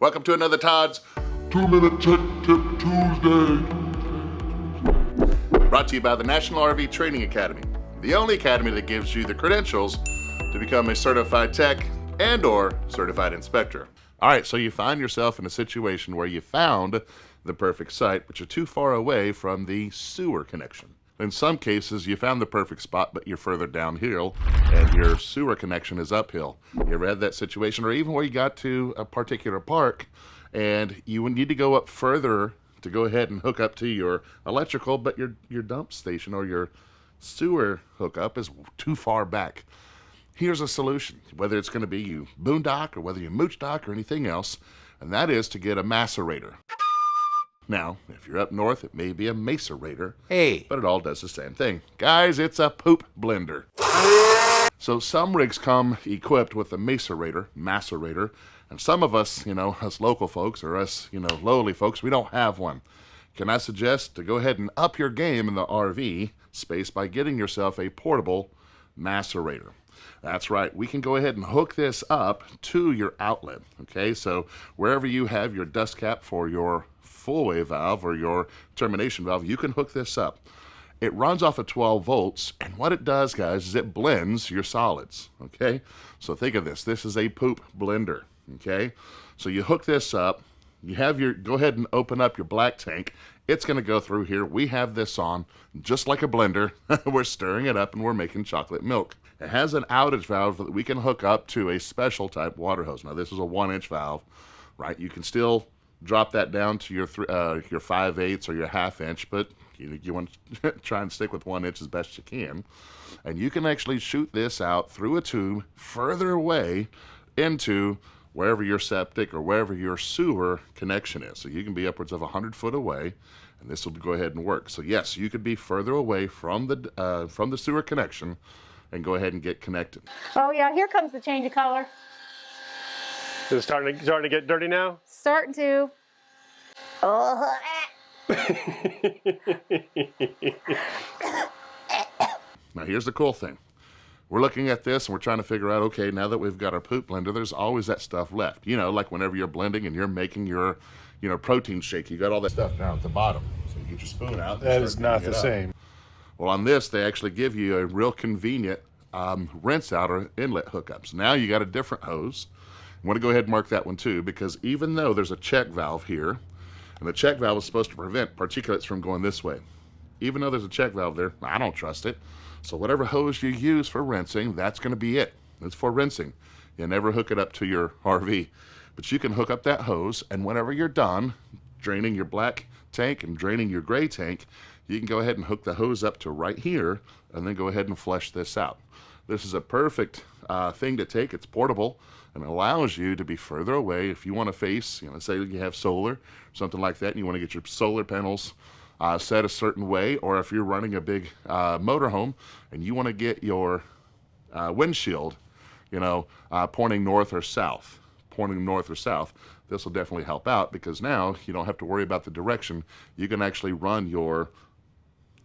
Welcome to another Todd's 2-Minute Tech Tip Tuesday. Brought to you by the National RV Training Academy, the only academy that gives you the credentials to become a certified tech and/or certified inspector. All right, so you find yourself in a situation where you found the perfect site, but you're too far away from the sewer connection. In some cases, you found the perfect spot, but you're further downhill, and your sewer connection is uphill. You ever had that situation, or even where you got to a particular park, and you need to go up further to go ahead and hook up to your electrical, but your dump station or your sewer hookup is too far back. Here's a solution, whether it's going to be you boondock or whether you mooch dock or anything else, and that is to get a macerator. Now, if you're up north, it may be a macerator, but it all does the same thing. Guys, it's a poop blender. So some rigs come equipped with a macerator, and some of us, us local folks or us, lowly folks, we don't have one. Can I suggest to go ahead and up your game in the RV space by getting yourself a portable macerator? That's right, we can go ahead and hook this up to your outlet, okay? So wherever you have your dust cap for your full wave valve or your termination valve, you can hook this up. It runs off of 12 volts, and what it does, guys, is it blends your solids, okay? So think of this. This is a poop blender, okay? So you hook this up. You have go ahead and open up your black tank. It's going to go through here. We have this on just like a blender. We're stirring it up, and we're making chocolate milk. It has an outage valve that we can hook up to a special type water hose. Now, this is a 1-inch valve, right? You can still drop that down to your 5/8 or your 1/2 inch, but you want to try and stick with 1 inch as best you can. And you can actually shoot this out through a tube further away into wherever your septic or wherever your sewer connection is. So you can be upwards of 100 foot away, and this will go ahead and work. So yes, you could be further away from the sewer connection and go ahead and get connected. Oh yeah, here comes the change of color. Is it starting to get dirty now? Starting to. Oh. Now here's the cool thing. We're looking at this and we're trying to figure out, okay, now that we've got our poop blender, there's always that stuff left. Like whenever you're blending and you're making your, protein shake, you got all that stuff down at the bottom. So you get your spoon out. That is not the same. Well, on this, they actually give you a real convenient rinse out or inlet hookups. Now you got a different hose. I want to go ahead and mark that one too, because even though there's a check valve here, and the check valve is supposed to prevent particulates from going this way, even though there's a check valve there, I don't trust it. So whatever hose you use for rinsing, that's going to be it. It's for rinsing. You never hook it up to your RV. But you can hook up that hose, and whenever you're done draining your black tank and draining your gray tank, you can go ahead and hook the hose up to right here, and then go ahead and flush this out. This is a perfect thing to take. It's portable and allows you to be further away if you want to face, say you have solar, something like that, and you want to get your solar panels set a certain way, or if you're running a big motorhome and you want to get your windshield, pointing north or south, this will definitely help out, because now you don't have to worry about the direction. You can actually run your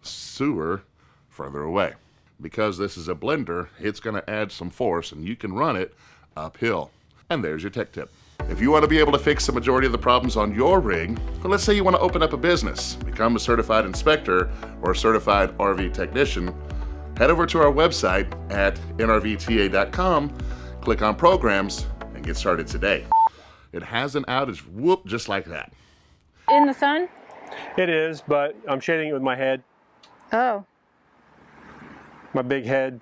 sewer further away. Because this is a blender, it's going to add some force, and you can run it uphill. And there's your tech tip. If you want to be able to fix the majority of the problems on your rig, well, let's say you want to open up a business, become a certified inspector or a certified RV technician, head over to our website at NRVTA.com, click on programs, and get started today. It has an outage, whoop, just like that. In the sun? It is, but I'm shading it with my head. Oh. My big head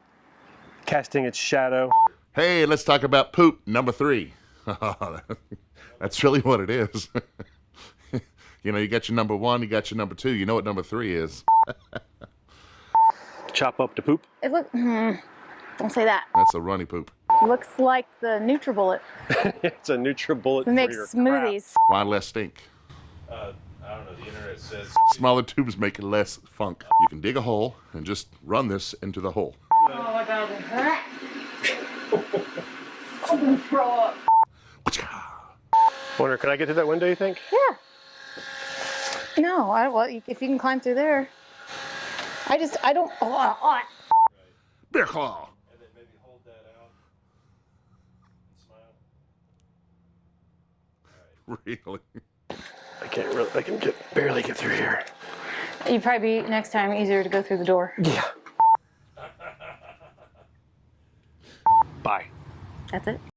casting its shadow. Hey, let's talk about poop number 3. That's really what it is. You got your number 1, you got your number 2. You know what number 3 is. Chop up the poop. It don't say that. That's a runny poop. Looks like the NutriBullet. It's a NutriBullet. We make smoothies. Why less stink? I don't know, the internet says... Smaller tubes make it less funk. You can dig a hole and just run this into the hole. Oh my God. I'm gonna throw up. Wonder, can I get to that window, you think? Yeah. No, well, if you can climb through there. I don't. Beer claw. And then maybe hold that out and smile. Really? I can't really. I can barely get through here. You'd probably be next time easier to go through the door. Yeah. Bye. That's it.